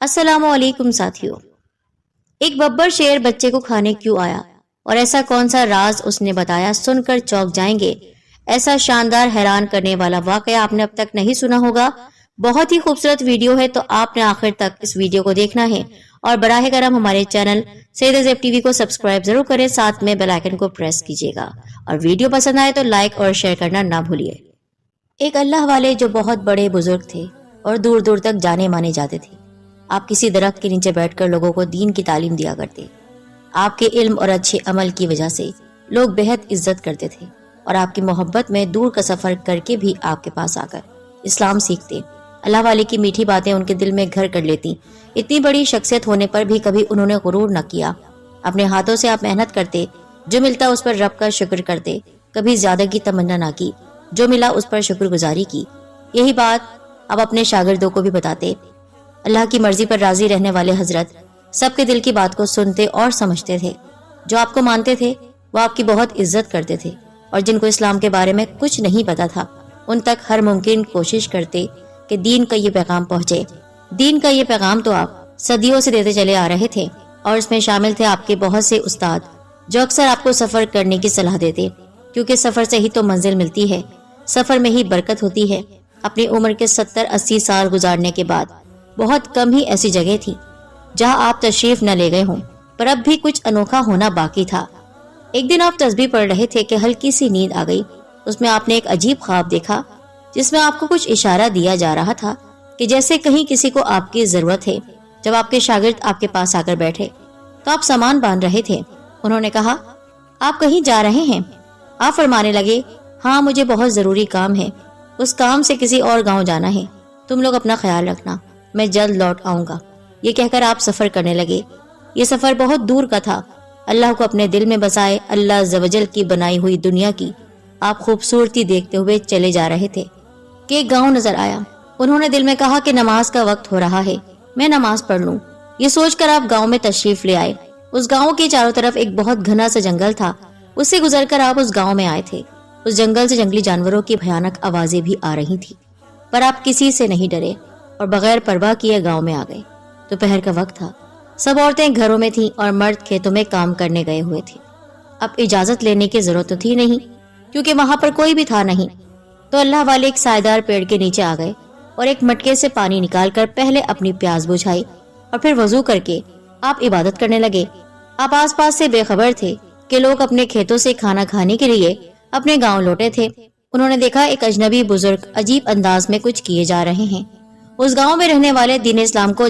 السلام علیکم ساتھیو۔ ایک ببر شیر بچے کو کھانے کیوں آیا اور ایسا کون سا راز اس نے بتایا، سن کر چونک جائیں گے۔ ایسا شاندار حیران کرنے والا واقعہ آپ نے اب تک نہیں سنا ہوگا۔ بہت ہی خوبصورت ویڈیو ہے، تو آپ نے آخر تک اس ویڈیو کو دیکھنا ہے اور براہ کرم ہمارے چینل سید زیب ٹی وی کو سبسکرائب ضرور کریں، ساتھ میں بیل آئیکن کو پریس کیجیے گا اور ویڈیو پسند آئے تو لائک اور شیئر کرنا نہ بھولیے۔ ایک اللہ والے جو بہت بڑے بزرگ تھے اور دور دور تک جانے مانے جاتے تھے۔ آپ کسی درخت کے نیچے بیٹھ کر لوگوں کو دین کی تعلیم دیا کرتے۔ آپ کے علم اور اچھے عمل کی وجہ سے لوگ بہت عزت کرتے تھے اور آپ کی محبت میں دور کا سفر کر کے بھی آپ کے پاس آ کر اسلام سیکھتے۔ اللہ والے کی میٹھی باتیں ان کے دل میں گھر کر لیتی۔ اتنی بڑی شخصیت ہونے پر بھی کبھی انہوں نے غرور نہ کیا۔ اپنے ہاتھوں سے آپ محنت کرتے، جو ملتا اس پر رب کا شکر کرتے، کبھی زیادہ کی تمنا نہ کی، جو ملا اس پر شکر گزاری کی۔ یہی بات آپ اپنے شاگردوں کو بھی بتاتے۔ اللہ کی مرضی پر راضی رہنے والے حضرت سب کے دل کی بات کو سنتے اور سمجھتے تھے۔ جو آپ کو مانتے تھے وہ آپ کی بہت عزت کرتے تھے، اور جن کو اسلام کے بارے میں کچھ نہیں پتا تھا ان تک ہر ممکن کوشش کرتے کہ دین کا یہ پیغام پہنچے۔ دین کا یہ پیغام تو آپ صدیوں سے دیتے چلے آ رہے تھے، اور اس میں شامل تھے آپ کے بہت سے استاد جو اکثر آپ کو سفر کرنے کی صلاح دیتے، کیونکہ سفر سے ہی تو منزل ملتی ہے، سفر میں ہی برکت ہوتی ہے۔ اپنی عمر کے 70-80 سال گزارنے کے بعد بہت کم ہی ایسی جگہ تھی جہاں آپ تشریف نہ لے گئے ہوں، پر اب بھی کچھ انوکھا ہونا باقی تھا۔ ایک دن آپ تسبیح پڑھ رہے تھے کہ ہلکی سی نیند آ گئی۔ اس میں آپ نے ایک عجیب خواب دیکھا جس میں آپ کو کچھ اشارہ دیا جا رہا تھا کہ جیسے کہیں کسی کو آپ کی ضرورت ہے۔ جب آپ کے شاگرد آپ کے پاس آ کر بیٹھے تو آپ سامان باندھ رہے تھے۔ انہوں نے کہا، آپ کہیں جا رہے ہیں؟ آپ فرمانے لگے، ہاں مجھے بہت ضروری کام ہے، اس کام سے کسی اور گاؤں جانا ہے، تم لوگ اپنا خیال رکھنا، میں جلد لوٹ آؤں گا۔ یہ کہہ کر آپ سفر کرنے لگے۔ یہ سفر بہت دور کا تھا۔ اللہ کو اپنے دل میں بسائے اللہ عز و جل کی بنائی ہوئی دنیا کی آپ خوبصورتی دیکھتے ہوئے چلے جا رہے تھے کہ ایک گاؤں نظر آیا۔ انہوں نے دل میں کہا کہ نماز کا وقت ہو رہا ہے، میں نماز پڑھ لوں۔ یہ سوچ کر آپ گاؤں میں تشریف لے آئے۔ اس گاؤں کے چاروں طرف ایک بہت گھنا سا جنگل تھا، اس سے گزر کر آپ اس گاؤں میں آئے تھے۔ اس جنگل سے جنگلی جانوروں کی بھیانک آوازیں بھی آ رہی تھی، پر آپ کسی سے نہیں ڈرے اور بغیر پرواہ کیے گاؤں میں آ گئے۔ دوپہر کا وقت تھا، سب عورتیں گھروں میں تھیں اور مرد کھیتوں میں کام کرنے گئے ہوئے تھے۔ اب اجازت لینے کی ضرورت تو تھی نہیں، کیونکہ وہاں پر کوئی بھی تھا نہیں۔ تو اللہ والے ایک سائیدار پیڑ کے نیچے آ گئے اور ایک مٹکے سے پانی نکال کر پہلے اپنی پیاس بجھائی اور پھر وضو کر کے آپ عبادت کرنے لگے۔ آپ آس پاس سے بے خبر تھے کہ لوگ اپنے کھیتوں سے کھانا کھانے کے لیے اپنے گاؤں لوٹے تھے۔ انہوں نے دیکھا ایک اجنبی بزرگ عجیب انداز میں کچھ کیے جا رہے ہیں۔ اس گاؤں میں رہنے والے دین اسلام کو